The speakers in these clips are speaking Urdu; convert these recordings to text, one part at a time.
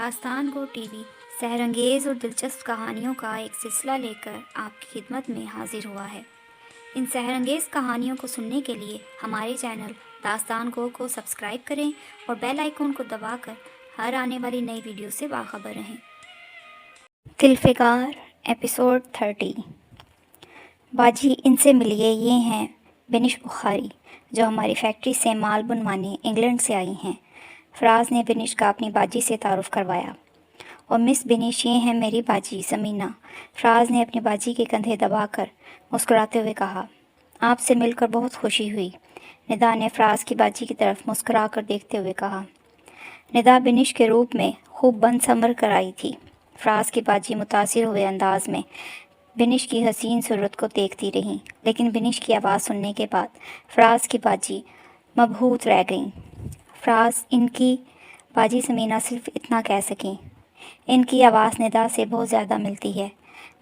داستان گو ٹی وی سحر انگیز اور دلچسپ کہانیوں کا ایک سلسلہ لے کر آپ کی خدمت میں حاضر ہوا ہے۔ ان سحر انگیز کہانیوں کو سننے کے لیے ہمارے چینل داستان گو کو سبسکرائب کریں اور بیل آئیکن کو دبا کر ہر آنے والی نئی ویڈیو سے باخبر رہیں۔ دلفگار ایپیسوڈ 30۔ باجی ان سے ملیے، یہ ہیں بنش بخاری جو ہماری فیکٹری سے مال بنوانے انگلینڈ سے آئی ہیں۔ فراز نے بنش کا اپنی باجی سے تعارف کروایا۔ اور مس بنش، یہ ہیں میری باجی سمینا۔ فراز نے اپنی باجی کے کندھے دبا کر مسکراتے ہوئے کہا، آپ سے مل کر بہت خوشی ہوئی۔ ندا نے فراز کی باجی کی طرف مسکرا کر دیکھتے ہوئے کہا۔ ندا بنش کے روپ میں خوب بن سنور کر آئی تھی۔ فراز کی باجی متاثر ہوئے انداز میں بنش کی حسین صورت کو دیکھتی رہیں، لیکن بنش کی آواز سننے کے بعد فراز کی باجی مبہوت رہ گئیں۔ فراز ان کی باجی سمینا صرف اتنا کہہ سکیں، ان کی آواز ندا سے بہت زیادہ ملتی ہے۔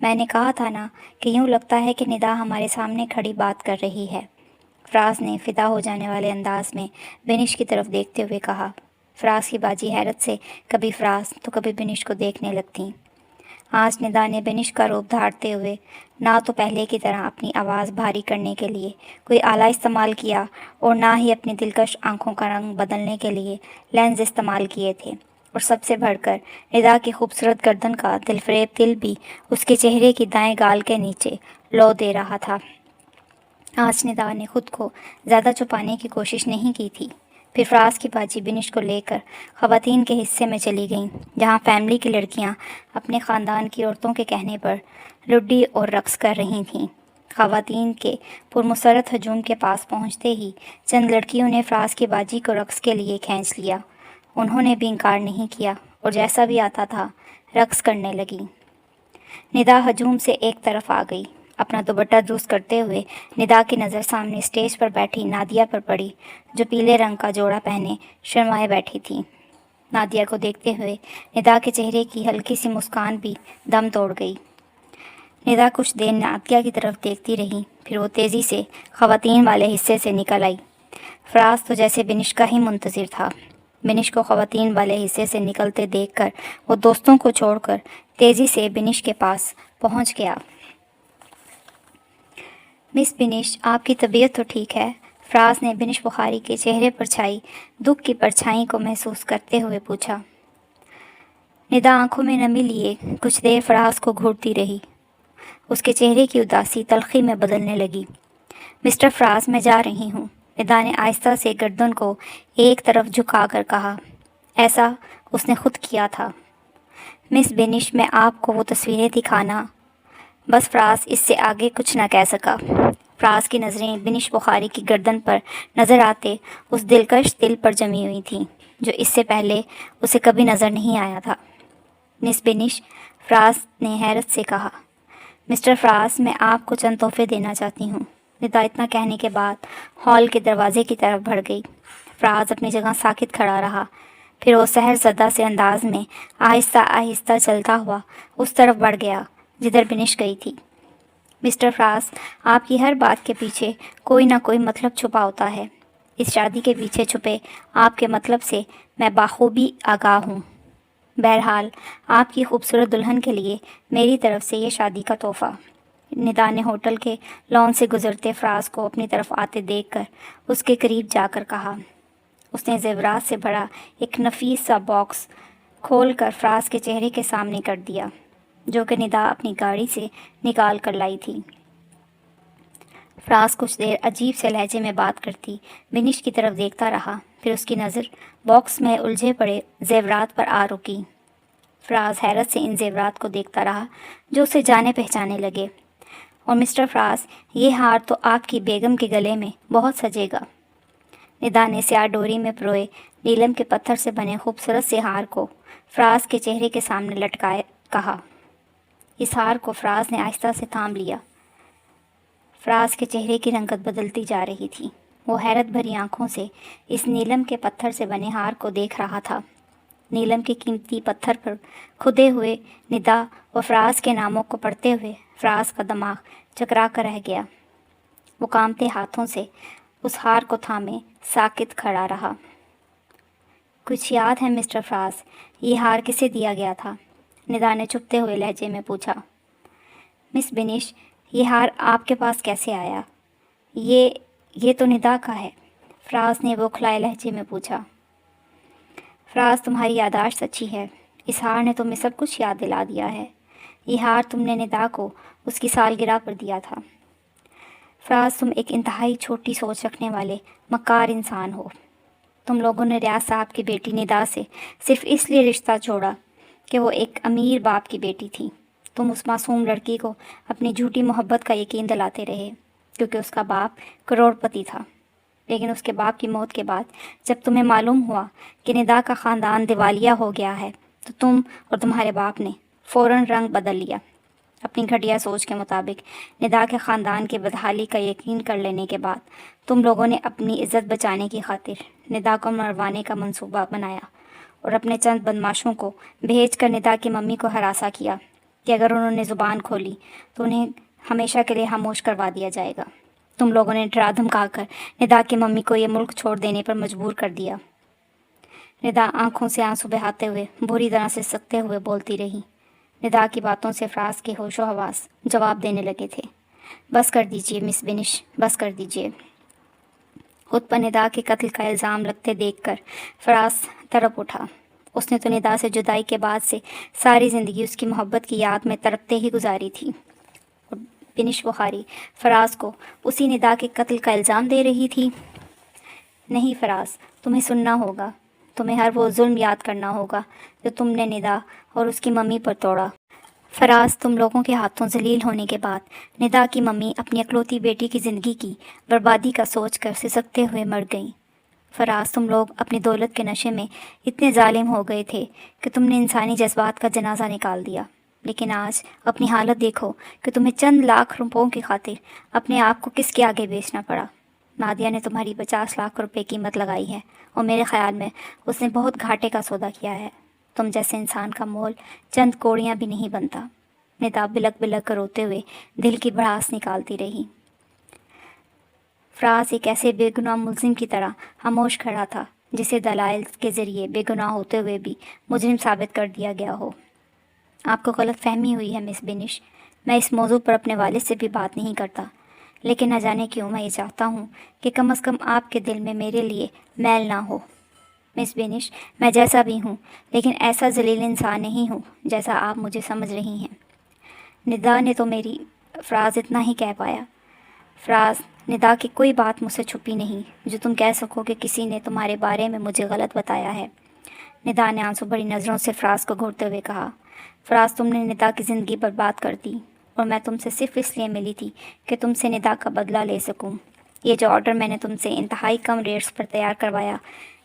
میں نے کہا تھا نا کہ یوں لگتا ہے کہ ندا ہمارے سامنے کھڑی بات کر رہی ہے، فراز نے فدا ہو جانے والے انداز میں بنش کی طرف دیکھتے ہوئے کہا۔ فراز کی باجی حیرت سے کبھی فراز تو کبھی بنش کو دیکھنے لگتیں۔ آج ندا نے بنش کا روپ دھارتے ہوئے نہ تو پہلے کی طرح اپنی آواز بھاری کرنے کے لیے کوئی آلہ استعمال کیا اور نہ ہی اپنی دلکش آنکھوں کا رنگ بدلنے کے لیے لینز استعمال کیے تھے، اور سب سے بڑھ کر ندا کی خوبصورت گردن کا دلفریب تل بھی اس کے چہرے کی دائیں گال کے نیچے لو دے رہا تھا۔ آج ندا نے خود کو زیادہ چھپانے کی کوشش نہیں کی تھی۔ پھر فراز کی باجی بنش کو لے کر خواتین کے حصے میں چلی گئیں، جہاں فیملی کی لڑکیاں اپنے خاندان کی عورتوں کے کہنے پر لڈی اور رقص کر رہی تھیں۔ خواتین کے پرمسرت ہجوم کے پاس پہنچتے ہی چند لڑکیوں نے فراز کی باجی کو رقص کے لیے کھینچ لیا۔ انہوں نے بھی انکار نہیں کیا اور جیسا بھی آتا تھا رقص کرنے لگی۔ ندا ہجوم سے ایک طرف آ گئی۔ اپنا دوپٹہ درست کرتے ہوئے ندا کی نظر سامنے اسٹیج پر بیٹھی نادیہ پر پڑی، جو پیلے رنگ کا جوڑا پہنے شرمائے بیٹھی تھی۔ نادیہ کو دیکھتے ہوئے ندا کے چہرے کی ہلکی سی مسکان بھی دم توڑ گئی۔ ندا کچھ دیر نادیہ کی طرف دیکھتی رہی، پھر وہ تیزی سے خواتین والے حصے سے نکل آئی۔ فراز تو جیسے بنش کا ہی منتظر تھا۔ بنش کو خواتین والے حصے سے نکلتے دیکھ کر وہ دوستوں کو چھوڑ کر تیزی سے بنش کے پاس پہنچ گیا۔ مس بنش، آپ کی طبیعت تو ٹھیک ہے؟ فراز نے بنش بخاری کے چہرے پر چھائی دکھ کی پرچھائی کو محسوس کرتے ہوئے پوچھا۔ ندا آنکھوں میں نمی لیے کچھ دیر فراز کو گھورتی رہی۔ اس کے چہرے کی اداسی تلخی میں بدلنے لگی۔ مسٹر فراز، میں جا رہی ہوں، ندا نے آہستہ سے گردن کو ایک طرف جھکا کر کہا۔ ایسا اس نے خود کیا تھا۔ مس بنش، میں آپ کو وہ تصویریں دکھانا۔ بس فراز اس سے آگے کچھ نہ کہہ سکا۔ فراز کی نظریں بنش بخاری کی گردن پر نظر آتے اس دلکش دل پر جمی ہوئی تھیں، جو اس سے پہلے اسے کبھی نظر نہیں آیا تھا۔ مس بنش، فراز نے حیرت سے کہا۔ مسٹر فراز، میں آپ کو چند تحفے دینا چاہتی ہوں۔ ندا اتنا کہنے کے بعد ہال کے دروازے کی طرف بڑھ گئی۔ فراز اپنی جگہ ساکت کھڑا رہا، پھر وہ سحر زدہ سے انداز میں آہستہ آہستہ چلتا ہوا اس طرف بڑھ گیا جدھر بنش گئی تھی۔ مسٹر فراز، آپ کی ہر بات کے پیچھے کوئی نہ کوئی مطلب چھپا ہوتا ہے۔ اس شادی کے پیچھے چھپے آپ کے مطلب سے میں بخوبی آگاہ ہوں۔ بہرحال آپ کی خوبصورت دلہن کے لیے میری طرف سے یہ شادی کا تحفہ۔ ندا نے ہوٹل کے لان سے گزرتے فراز کو اپنی طرف آتے دیکھ کر اس کے قریب جا کر کہا۔ اس نے زیورات سے بھرا ایک نفیس سا باکس کھول کر فراز کے چہرے کے سامنے کر دیا، جو کہ ندا اپنی گاڑی سے نکال کر لائی تھی۔ فراز کچھ دیر عجیب سے لہجے میں بات کرتی بنش کی طرف دیکھتا رہا، پھر اس کی نظر باکس میں الجھے پڑے زیورات پر آ رکی۔ فراز حیرت سے ان زیورات کو دیکھتا رہا جو اسے جانے پہچانے لگے۔ اور مسٹر فراز، یہ ہار تو آپ کی بیگم کے گلے میں بہت سجے گا۔ ندا نے سیاہ ڈوری میں پروئے نیلم کے پتھر سے بنے خوبصورت سے ہار کو فراز کے چہرے کے سامنے لٹکائے کہا۔ اس ہار کو فراز نے آہستہ سے تھام لیا۔ فراز کے چہرے کی رنگت بدلتی جا رہی تھی۔ وہ حیرت بھری آنکھوں سے اس نیلم کے پتھر سے بنے ہار کو دیکھ رہا تھا۔ نیلم کے قیمتی پتھر پر کھدے ہوئے ندا و فراز کے ناموں کو پڑھتے ہوئے فراز کا دماغ چکرا کر رہ گیا۔ وہ کانپتے ہاتھوں سے اس ہار کو تھامے ساکت کھڑا رہا۔ کچھ یاد ہے مسٹر فراز، یہ ہار کسے دیا گیا تھا؟ ندا نے چپتے ہوئے لہجے میں پوچھا۔ مس بینش، یہ ہار آپ کے پاس کیسے آیا؟ یہ تو ندا کا ہے، فراز نے بوکھلائے لہجے میں پوچھا۔ فراز، تمہاری یادداشت اچھی ہے، اس ہار نے تمہیں سب کچھ یاد دلا دیا ہے۔ یہ ہار تم نے ندا کو اس کی سالگرہ پر دیا تھا۔ فراز، تم ایک انتہائی چھوٹی سوچ رکھنے والے مکار انسان ہو۔ تم لوگوں نے ریاض صاحب کی بیٹی ندا سے صرف اس لیے رشتہ جوڑا کہ وہ ایک امیر باپ کی بیٹی تھی۔ تم اس معصوم لڑکی کو اپنی جھوٹی محبت کا یقین دلاتے رہے کیونکہ اس کا باپ کروڑ پتی تھا، لیکن اس کے باپ کی موت کے بعد جب تمہیں معلوم ہوا کہ ندا کا خاندان دیوالیہ ہو گیا ہے تو تم اور تمہارے باپ نے فوراً رنگ بدل لیا۔ اپنی گھٹیا سوچ کے مطابق ندا کے خاندان کی بدحالی کا یقین کر لینے کے بعد تم لوگوں نے اپنی عزت بچانے کی خاطر ندا کو مروانے کا منصوبہ بنایا اور اپنے چند بدماشوں کو بھیج کر ندا کی ممی کو ہراساں کیا کہ اگر انہوں نے زبان کھولی تو انہیں ہمیشہ کے لیے خاموش کروا دیا جائے گا۔ تم لوگوں نے ڈرا دھمکا کر ندا کی ممی کو یہ ملک چھوڑ دینے پر مجبور کر دیا۔ ندا آنکھوں سے آنسو بہاتے ہوئے بری طرح سے سکتے ہوئے بولتی رہی۔ ندا کی باتوں سے فراز کے ہوش و حواس جواب دینے لگے تھے۔ بس کر دیجئے مس بینش، بس کر دیجئے۔ خود پر ندا کے قتل کا الزام لگتے دیکھ کر فراز تڑپ اٹھا۔ اس نے تو ندا سے جدائی کے بعد سے ساری زندگی اس کی محبت کی یاد میں تڑپتے ہی گزاری تھی، اور بینش بخاری فراز کو اسی ندا کے قتل کا الزام دے رہی تھی۔ نہیں فراز، تمہیں سننا ہوگا، تمہیں ہر وہ ظلم یاد کرنا ہوگا جو تم نے ندا اور اس کی ممی پر توڑا۔ فراز، تم لوگوں کے ہاتھوں ذلیل ہونے کے بعد ندا کی ممی اپنی اکلوتی بیٹی کی زندگی کی بربادی کا سوچ کر سسکتے ہوئے مر گئیں۔ فراز، تم لوگ اپنی دولت کے نشے میں اتنے ظالم ہو گئے تھے کہ تم نے انسانی جذبات کا جنازہ نکال دیا، لیکن آج اپنی حالت دیکھو کہ تمہیں چند لاکھ روپوں کی خاطر اپنے آپ کو کس کے آگے بیچنا پڑا۔ نادیہ نے تمہاری 50 لاکھ روپے قیمت لگائی ہے اور میرے خیال میں اس نے بہت گھاٹے کا سودا کیا ہے۔ تم جیسے انسان کا مول چند کوڑیاں بھی نہیں بنتا۔ ندا بلک بلک کر روتے ہوئے دل کی بھڑاس نکالتی رہی۔ فراز ایک ایسے بے گناہ ملزم کی طرح خاموش کھڑا تھا جسے دلائل کے ذریعے بے گناہ ہوتے ہوئے بھی مجرم ثابت کر دیا گیا ہو۔ آپ کو غلط فہمی ہوئی ہے مس بینش، میں اس موضوع پر اپنے والد سے بھی بات نہیں کرتا، لیکن نہ جانے کیوں میں یہ چاہتا ہوں کہ کم از کم آپ کے دل میں میرے لیے میل نہ ہو۔ مس بینش، میں جیسا بھی ہوں لیکن ایسا ذلیل انسان نہیں ہوں جیسا آپ مجھے سمجھ رہی ہیں۔ ندا نے تو میری فراز اتنا ہی کہہ پایا۔ فراز، ندا کی کوئی بات مجھ سے چھپی نہیں جو تم کہہ سکو کہ کسی نے تمہارے بارے میں مجھے غلط بتایا ہے۔ ندا نے آنسو بھری نظروں سے فراز کو گھورتے ہوئے کہا۔ فراز، تم نے ندا کی زندگی برباد کر دی اور میں تم سے صرف اس لیے ملی تھی کہ تم سے ندا کا بدلہ لے سکوں۔ یہ جو آرڈر میں نے تم سے انتہائی کم ریٹس پر تیار کروایا،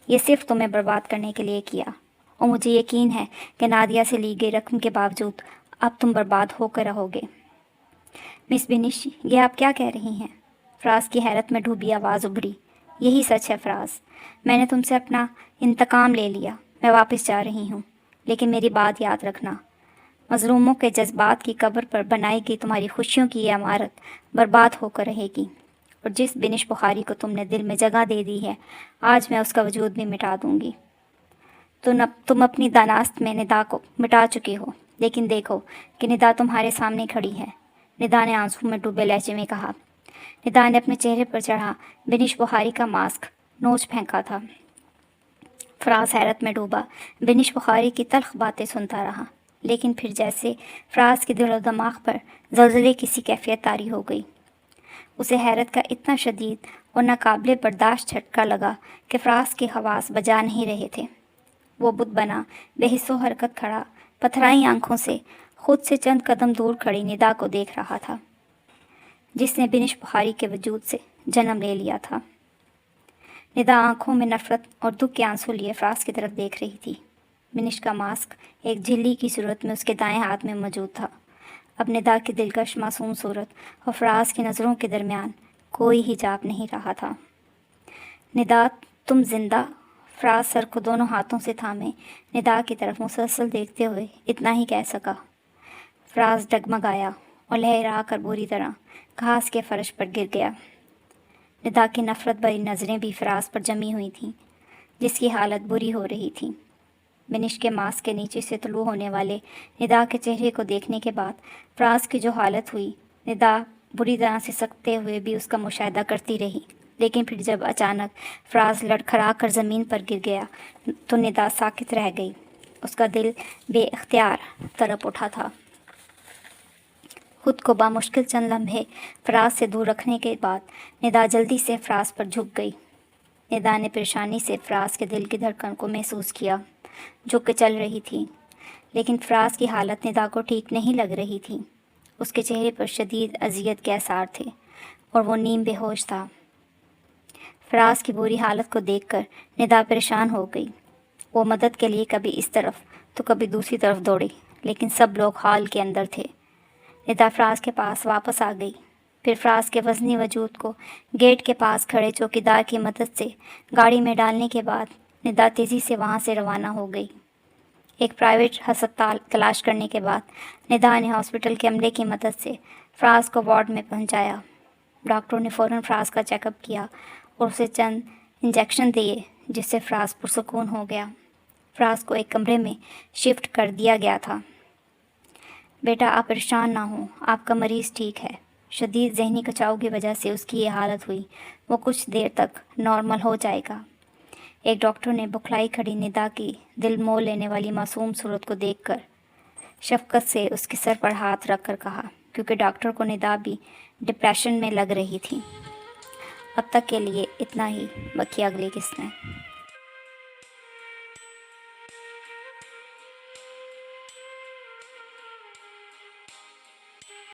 یہ صرف تمہیں برباد کرنے کے لیے کیا، اور مجھے یقین ہے کہ نادیہ سے لی گئی رقم کے باوجود اب تم برباد ہو کر رہو گے۔ مس بینش، یہ آپ کیا کہہ رہی ہیں؟ فراز کی حیرت میں ڈوبی آواز ابھری۔ یہی سچ ہے فراز، میں نے تم سے اپنا انتقام لے لیا، میں واپس جا رہی ہوں، لیکن میری بات یاد رکھنا، مظلوموں کے جذبات کی قبر پر بنائی گئی تمہاری خوشیوں کی یہ عمارت برباد ہو کر رہے گی، اور جس بینش بخاری کو تم نے دل میں جگہ دے دی ہے آج میں اس کا وجود بھی مٹا دوں گی۔ تم اپنی دانست میں ندا کو مٹا چکے ہو، لیکن دیکھو کہ ندا تمہارے سامنے کھڑی ہے، ندا نے آنسو میں ڈوبے لہجے میں کہا۔ ندا نے اپنے چہرے پر چڑھا بینش بخاری کا ماسک نوچ پھینکا تھا۔ فراز حیرت میں ڈوبا بینش بخاری کی تلخ باتیں سنتا رہا، لیکن پھر جیسے فراز کے دل و دماغ پر زلزلے کسی کیفیت طاری ہو گئی۔ اسے حیرت کا اتنا شدید اور ناقابل برداشت جھٹکا لگا کہ فراز کے حواس بجا نہیں رہے تھے۔ وہ بت بنا بے حس و حرکت کھڑا پتھرائی آنکھوں سے خود سے چند قدم دور کھڑی ندا کو دیکھ رہا تھا، جس نے بینش بخاری کے وجود سے جنم لے لیا تھا۔ ندا آنکھوں میں نفرت اور دکھ کے آنسو لیے فراز کی طرف دیکھ رہی تھی۔ بینش کا ماسک ایک جھلی کی صورت میں اس کے دائیں ہاتھ میں موجود تھا۔ اب ندا کی دلکش معصوم صورت اور فراز کی نظروں کے درمیان کوئی حجاب نہیں رہا تھا۔ ندا، تم زندہ؟ فراز سر کو دونوں ہاتھوں سے تھامے ندا کی طرف مسلسل دیکھتے ہوئے اتنا ہی کہہ سکا۔ فراز ڈگمگایا اور لہرا کر بری طرح گھاس کے فرش پر گر گیا۔ ندا کی نفرت بھری نظریں بھی فراز پر جمی ہوئی تھیں۔ جس کی حالت بری ہو رہی تھی۔ بنش کے ماسک کے نیچے سے طلوع ہونے والے ندا کے چہرے کو دیکھنے کے بعد فراز کی جو حالت ہوئی، ندا بری طرح سے سکتے ہوئے بھی اس کا مشاہدہ کرتی رہی، لیکن پھر جب اچانک فراز لڑکھڑا کر زمین پر گر گیا تو ندا ساکت رہ گئی۔ اس کا دل بے اختیار تڑپ اٹھا تھا۔ خود کو بامشکل چند لمحے فراز سے دور رکھنے کے بعد ندا جلدی سے فراز پر جھک گئی۔ ندا نے پریشانی سے فراز کے دل کی دھڑکن کو محسوس کیا جو کہ چل رہی تھی، لیکن فراز کی حالت ندا کو ٹھیک نہیں لگ رہی تھی۔ اس کے چہرے پر شدید اذیت کے آثار تھے اور وہ نیم بے ہوش تھا۔ فراز کی بری حالت کو دیکھ کر ندا پریشان ہو گئی۔ وہ مدد کے لیے کبھی اس طرف تو کبھی دوسری طرف دوڑی، لیکن سب لوگ ہال کے اندر تھے۔ ندا فراز کے پاس واپس آ گئی، پھر فراز کے وزنی وجود کو گیٹ کے پاس کھڑے چوکیدار کی مدد سے گاڑی میں ڈالنے کے بعد ندا تیزی سے وہاں سے روانہ ہو گئی۔ ایک پرائیویٹ ہسپتال تلاش کرنے کے بعد ندا نے ہاسپٹل کے عملے کی مدد سے فراز کو وارڈ میں پہنچایا۔ ڈاکٹروں نے فوراً فراز کا چیک اپ کیا اور اسے چند انجیکشن دیے، جس سے فراز پرسکون ہو گیا۔ فراز کو ایک کمرے میں شفٹ کر دیا گیا تھا۔ بیٹا، آپ پریشان نہ ہوں، آپ کا مریض ٹھیک ہے۔ شدید ذہنی کچاؤ کی وجہ سے اس کی یہ حالت ہوئی، وہ کچھ دیر تک نارمل ہو جائے گا۔ ایک ڈاکٹر نے بکھلائی کھڑی ندا کی دل مو لینے والی معصوم صورت کو دیکھ کر شفقت سے اس کے سر پر ہاتھ رکھ کر کہا، کیونکہ ڈاکٹر کو ندا بھی ڈپریشن میں لگ رہی تھی۔ اب تک کے لیے اتنا ہی، بقیہ اگلی قسط میں۔